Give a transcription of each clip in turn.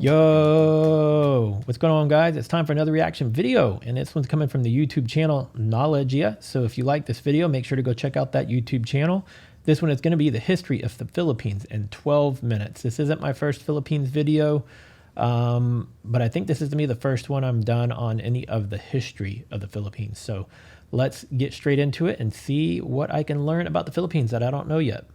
Yo, what's going on, guys? It's time for another reaction video, and this one's coming from the YouTube channel Knowledge. So if you like this video, make sure to go check out that YouTube channel. This one is going to be the history of the Philippines in 12 minutes. This isn't my first Philippines video, but I think this is going to be the first one I'm done on any of the history of the Philippines. So let's get straight into it and see what I can learn about the Philippines that I don't know yet.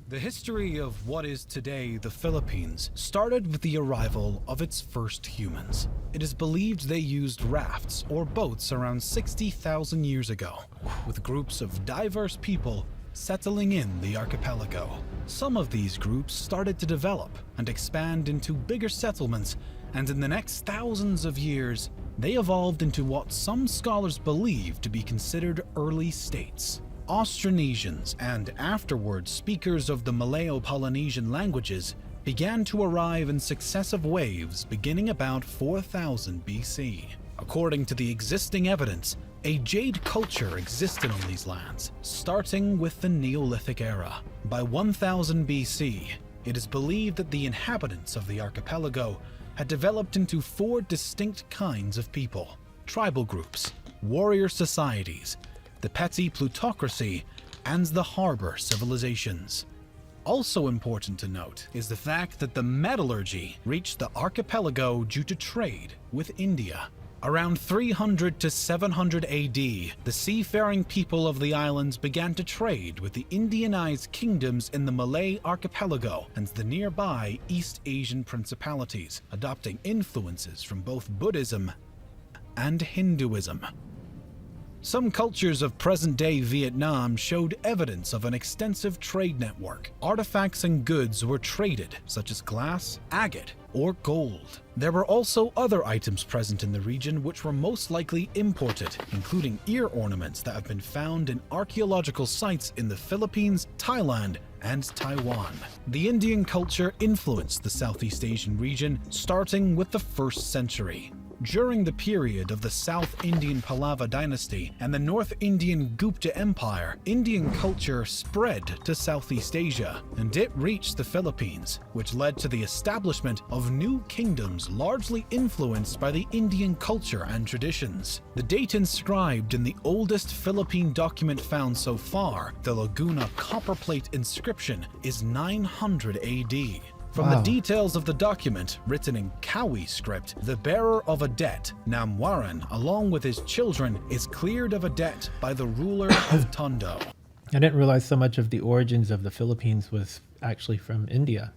The history of what is today the Philippines started with the arrival of its first humans. It is believed they used rafts or boats around 60,000 years ago, with groups of diverse people settling in the archipelago. Some of these groups started to develop and expand into bigger settlements, and in the next thousands of years, they evolved into what some scholars believe to be considered early states. Austronesians and afterwards speakers of the Malayo-Polynesian languages began to arrive in successive waves beginning about 4000 BC. According to the existing evidence, a jade culture existed on these lands, starting with the Neolithic era. By 1000 BC, it is believed that the inhabitants of the archipelago had developed into 4 distinct kinds of people: tribal groups, warrior societies, the petty plutocracy, and the harbor civilizations. Also important to note is the fact that the metallurgy reached the archipelago due to trade with India. Around 300 to 700 AD, the seafaring people of the islands began to trade with the Indianized kingdoms in the Malay archipelago and the nearby East Asian principalities, adopting influences from both Buddhism and Hinduism. Some cultures of present-day Vietnam showed evidence of an extensive trade network. Artifacts and goods were traded, such as glass, agate, or gold. There were also other items present in the region which were most likely imported, including ear ornaments that have been found in archaeological sites in the Philippines, Thailand, and Taiwan. The Indian culture influenced the Southeast Asian region, starting with the 1st century. During the period of the South Indian Pallava dynasty and the North Indian Gupta Empire, Indian culture spread to Southeast Asia, and it reached the Philippines, which led to the establishment of new kingdoms largely influenced by the Indian culture and traditions. The date inscribed in the oldest Philippine document found so far, the Laguna copperplate inscription, is 900 AD. From the details of the document, written in Kawi script, the bearer of a debt, Namwaran, along with his children, is cleared of a debt by the ruler of Tondo. I didn't realize so much of the origins of the Philippines was actually from India.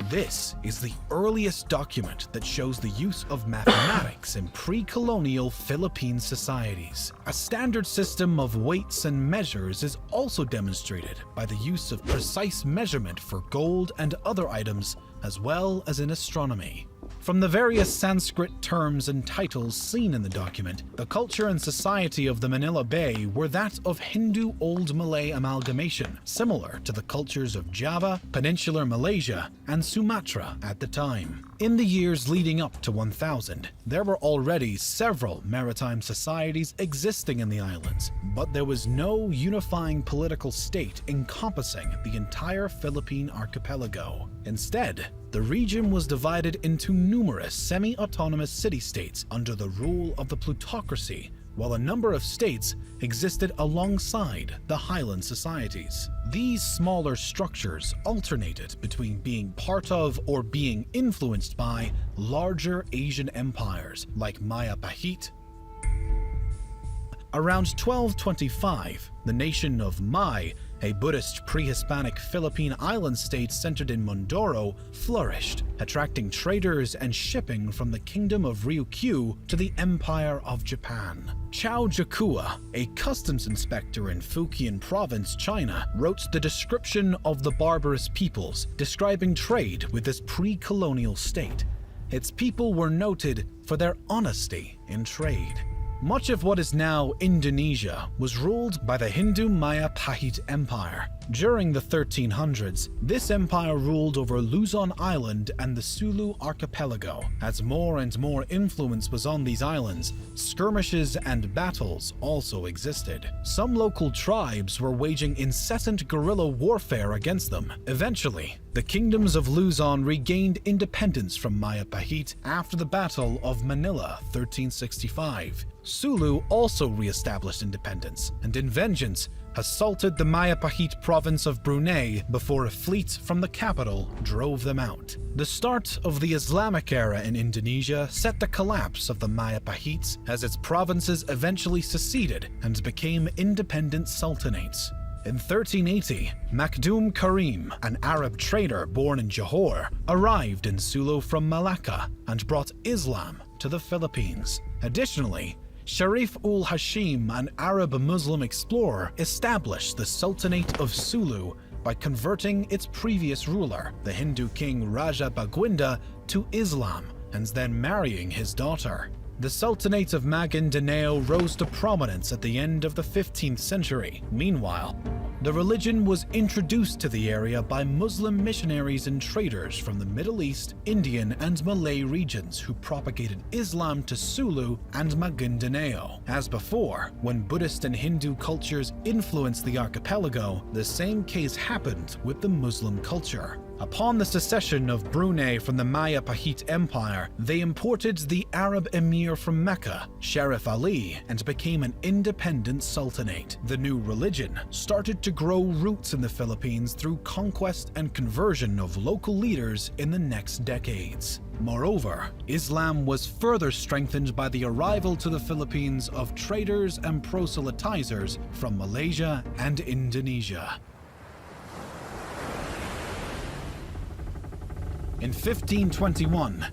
This is the earliest document that shows the use of mathematics in pre-colonial Philippine societies. A standard system of weights and measures is also demonstrated by the use of precise measurement for gold and other items, as well as in astronomy. From the various Sanskrit terms and titles seen in the document, the culture and society of the Manila Bay were that of Hindu Old Malay amalgamation, similar to the cultures of Java, Peninsular Malaysia, and Sumatra at the time. In the years leading up to 1000, there were already several maritime societies existing in the islands, but there was no unifying political state encompassing the entire Philippine archipelago. Instead, the region was divided into numerous semi-autonomous city-states under the rule of the plutocracy, while a number of states existed alongside the highland societies. These smaller structures alternated between being part of or being influenced by larger Asian empires like Maya Pahit. Around 1225, the nation of Mai, a Buddhist pre-Hispanic Philippine island state centered in Mindoro, flourished, attracting traders and shipping from the Kingdom of Ryukyu to the Empire of Japan. Chao Jakua, a customs inspector in Fujian Province, China, wrote the description of the barbarous peoples, describing trade with this pre-colonial state. Its people were noted for their honesty in trade. Much of what is now Indonesia was ruled by the Hindu Maya Pahit Empire. During the 1300s, this empire ruled over Luzon Island and the Sulu archipelago. As more and more influence was on these islands, skirmishes and battles also existed. Some local tribes were waging incessant guerrilla warfare against them. Eventually, the kingdoms of Luzon regained independence from Maya Pahit after the Battle of Manila, 1365. Sulu also re-established independence, and in vengeance, assaulted the Maya Pahit province of Brunei before a fleet from the capital drove them out. The start of the Islamic era in Indonesia set the collapse of the Maya Pahites as its provinces eventually seceded and became independent sultanates. In 1380, Makdum Karim, an Arab trader born in Johor, arrived in Sulu from Malacca and brought Islam to the Philippines. Additionally, Sharif ul Hashim, an Arab Muslim explorer, established the Sultanate of Sulu by converting its previous ruler, the Hindu king Raja Baguinda, to Islam and then marrying his daughter. The Sultanate of Maguindanao rose to prominence at the end of the 15th century. Meanwhile, the religion was introduced to the area by Muslim missionaries and traders from the Middle East, Indian, and Malay regions who propagated Islam to Sulu and Maguindanao. As before, when Buddhist and Hindu cultures influenced the archipelago, the same case happened with the Muslim culture. Upon the secession of Brunei from the Maya Pahit Empire, they imported the Arab emir from Mecca, Sharif Ali, and became an independent sultanate. The new religion started to grow roots in the Philippines through conquest and conversion of local leaders in the next decades. Moreover, Islam was further strengthened by the arrival to the Philippines of traders and proselytizers from Malaysia and Indonesia. In 1521,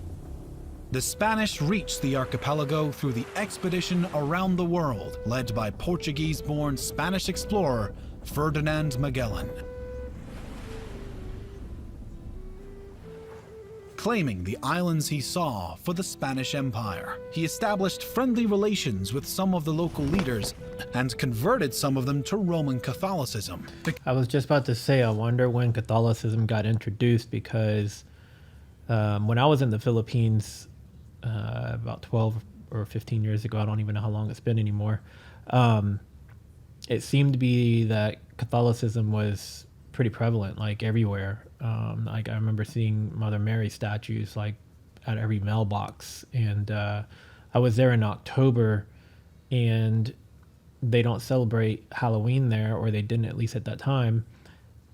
the Spanish reached the archipelago through the expedition around the world led by Portuguese-born Spanish explorer Ferdinand Magellan. Claiming the islands he saw for the Spanish Empire, he established friendly relations with some of the local leaders and converted some of them to Roman Catholicism. I was just about to say, I wonder when Catholicism got introduced, because when I was in the Philippines about 12 or 15 years ago, I don't even know how long it's been anymore, it seemed to be that Catholicism was pretty prevalent, like everywhere. Like I remember seeing Mother Mary statues like at every mailbox, and I was there in October, and they don't celebrate Halloween there, or they didn't, at least at that time.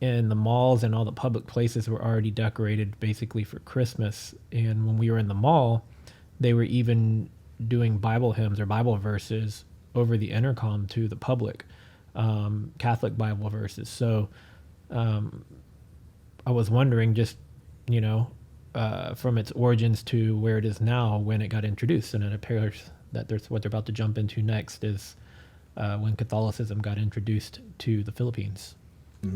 And the malls and all the public places were already decorated basically for Christmas. And when we were in the mall, they were even doing Bible hymns or Bible verses over the intercom to the public, Catholic Bible verses. So I was wondering, just, from its origins to where it is now, when it got introduced. And it appears that there's what they're about to jump into next is when Catholicism got introduced to the Philippines.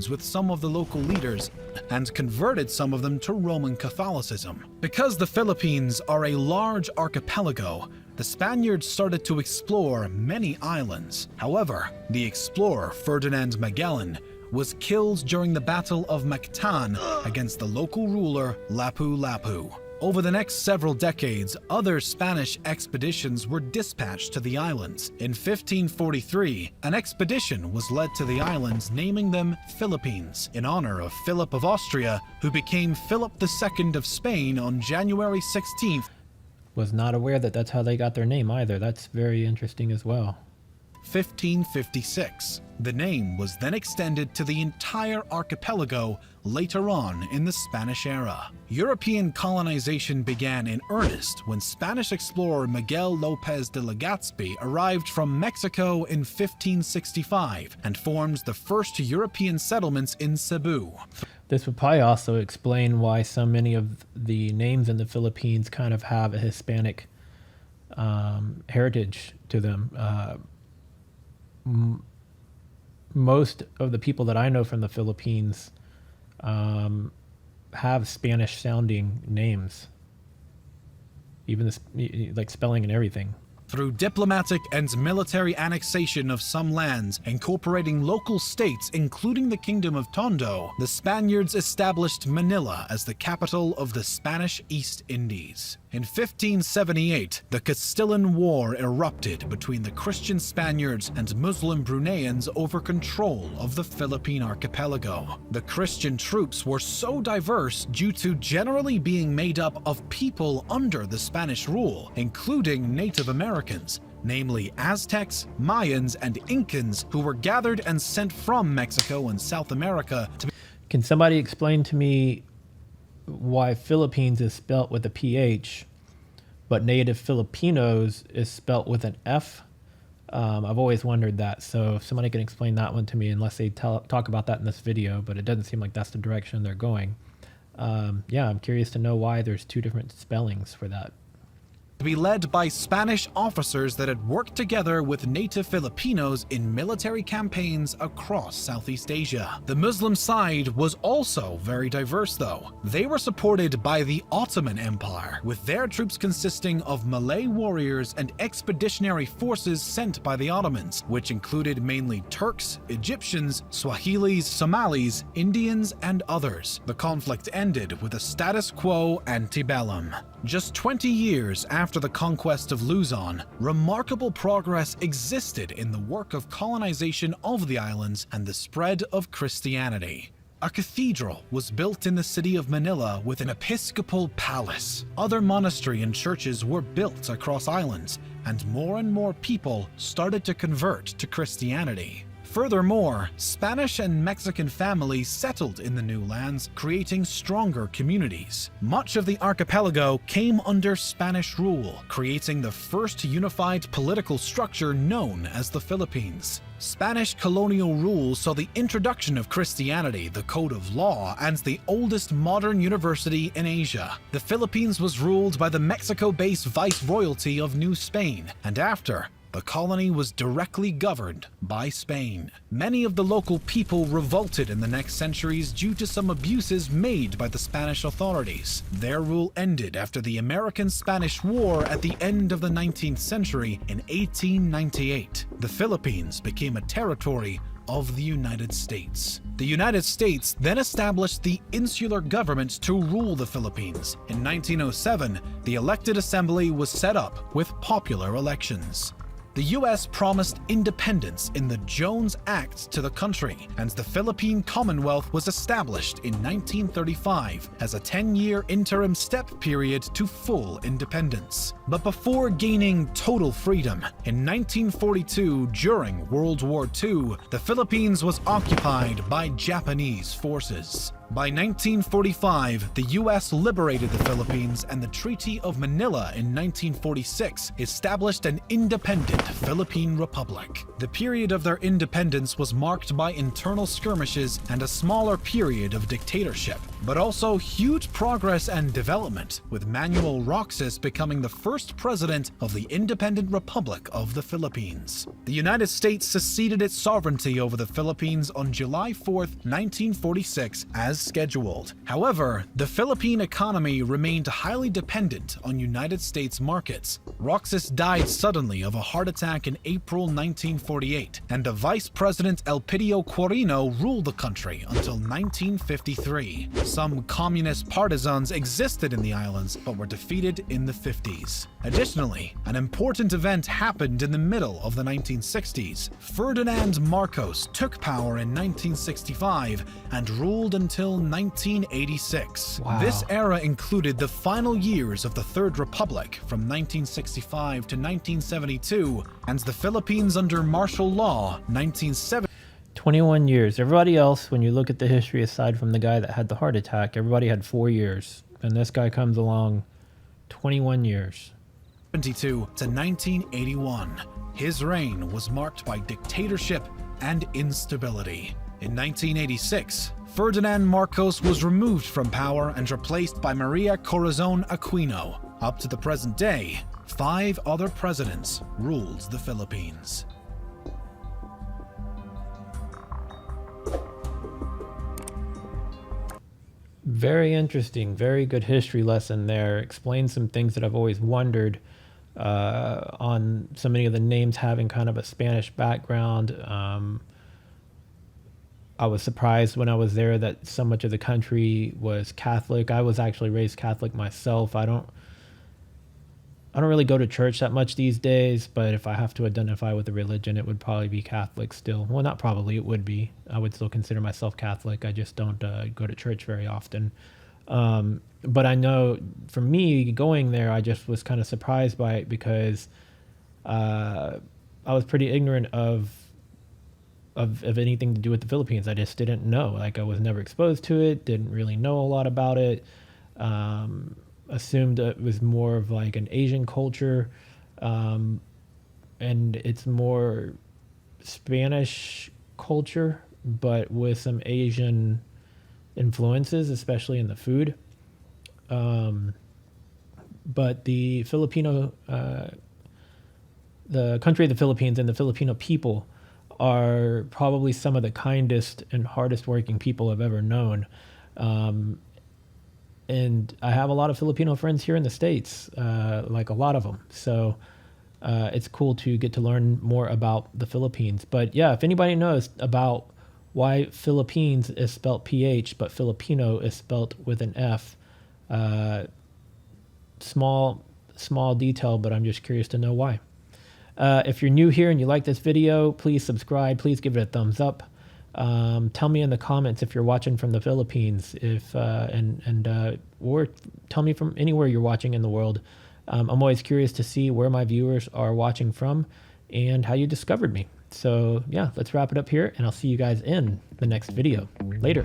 With some of the local leaders and converted some of them to Roman Catholicism. Because the Philippines are a large archipelago, the Spaniards started to explore many islands. However, the explorer Ferdinand Magellan was killed during the Battle of Mactan against the local ruler Lapu-Lapu. Over the next several decades, other Spanish expeditions were dispatched to the islands. In 1543, an expedition was led to the islands, naming them Philippines, in honor of Philip of Austria, who became Philip II of Spain on January 16th. Was not aware that that's how they got their name either. That's very interesting as well. 1556. The name was then extended to the entire archipelago later on in the Spanish era. European colonization began in earnest when Spanish explorer Miguel López de Legazpi arrived from Mexico in 1565 and formed the first European settlements in Cebu. This would probably also explain why so many of the names in the Philippines kind of have a Hispanic heritage to them. Most of the people that I know from the Philippines have Spanish sounding names, even like spelling and everything. Through diplomatic and military annexation of some lands, incorporating local states including the Kingdom of Tondo, the Spaniards established Manila as the capital of the Spanish East Indies. In 1578, the Castilian War erupted between the Christian Spaniards and Muslim Bruneians over control of the Philippine archipelago. The Christian troops were so diverse due to generally being made up of people under the Spanish rule, including Native Americans, namely Aztecs, Mayans, and Incans, who were gathered and sent from Mexico and South America to... Can somebody explain to me why Philippines is spelt with a PH, but native Filipinos is spelt with an F? I've always wondered that. So if somebody can explain that one to me, unless they talk about that in this video, but it doesn't seem like that's the direction they're going. Yeah, I'm curious to know why there's two different spellings for that. To be led by Spanish officers that had worked together with native Filipinos in military campaigns across Southeast Asia. The Muslim side was also very diverse though. They were supported by the Ottoman Empire, with their troops consisting of Malay warriors and expeditionary forces sent by the Ottomans, which included mainly Turks, Egyptians, Swahilis, Somalis, Indians, and others. The conflict ended with a status quo antebellum. Just 20 years after the conquest of Luzon, remarkable progress existed in the work of colonization of the islands and the spread of Christianity. A cathedral was built in the city of Manila with an episcopal palace. Other monasteries and churches were built across islands, and more people started to convert to Christianity. Furthermore, Spanish and Mexican families settled in the new lands, creating stronger communities. Much of the archipelago came under Spanish rule, creating the first unified political structure known as the Philippines. Spanish colonial rule saw the introduction of Christianity, the code of law, and the oldest modern university in Asia. The Philippines was ruled by the Mexico-based Viceroyalty of New Spain, and after, the colony was directly governed by Spain. Many of the local people revolted in the next centuries due to some abuses made by the Spanish authorities. Their rule ended after the American-Spanish War at the end of the 19th century in 1898. The Philippines became a territory of the United States. The United States then established the insular government to rule the Philippines. In 1907, the elected assembly was set up with popular elections. The U.S. promised independence in the Jones Act to the country, and the Philippine Commonwealth was established in 1935 as a 10-year interim step period to full independence. But before gaining total freedom, in 1942, during World War II, the Philippines was occupied by Japanese forces. By 1945, the U.S. liberated the Philippines, and the Treaty of Manila in 1946 established an independent Philippine Republic. The period of their independence was marked by internal skirmishes and a smaller period of dictatorship, but also huge progress and development, with Manuel Roxas becoming the first president of the Independent Republic of the Philippines. The United States seceded its sovereignty over the Philippines on July 4, 1946, as scheduled. However, the Philippine economy remained highly dependent on United States markets. Roxas died suddenly of a heart attack in April 1948, and the Vice President Elpidio Quirino ruled the country until 1953. Some communist partisans existed in the islands, but were defeated in the 50s. Additionally, an important event happened in the middle of the 1960s. Ferdinand Marcos took power in 1965 and ruled until 1986. Wow. This era included the final years of the Third Republic from 1965 to 1972, and the Philippines under martial law 1970. 21 years. Everybody else, when you look at the history, aside from the guy that had the heart attack, everybody had 4 years. And this guy comes along, 21 years. 1972 to 1981. His reign was marked by dictatorship and instability. In 1986, Ferdinand Marcos was removed from power and replaced by Maria Corazon Aquino. Up to the present day, 5 other presidents ruled the Philippines. Very Very interesting. Very good history lesson there. Explains some things that I've always wondered. on so many of the names having kind of a Spanish background. I was surprised when I was there that so much of the country was Catholic. I was actually raised Catholic myself. I don't really go to church that much these days, but if I have to identify with a religion, it would probably be Catholic still. Well, not probably, it would be. I would still consider myself Catholic. I just don't go to church very often. But I know for me going there, I just was kind of surprised by it because I was pretty ignorant of anything to do with the Philippines. I just didn't know. Like, I was never exposed to it, didn't really know a lot about it. Assumed it was more of like an Asian culture, and it's more Spanish culture, but with some Asian influences, especially in the food. But the country of the Philippines and the Filipino people are probably some of the kindest and hardest working people I've ever known. And I have a lot of Filipino friends here in the States, like a lot of them. So it's cool to get to learn more about the Philippines. But yeah, if anybody knows about why Philippines is spelt PH, but Filipino is spelt with an F, small detail, but I'm just curious to know why. If you're new here and you like this video, please subscribe. Please give it a thumbs up. Tell me in the comments if you're watching from the Philippines, or tell me from anywhere you're watching in the world. I'm always curious to see where my viewers are watching from and how you discovered me. So yeah, let's wrap it up here, and I'll see you guys in the next video. Later.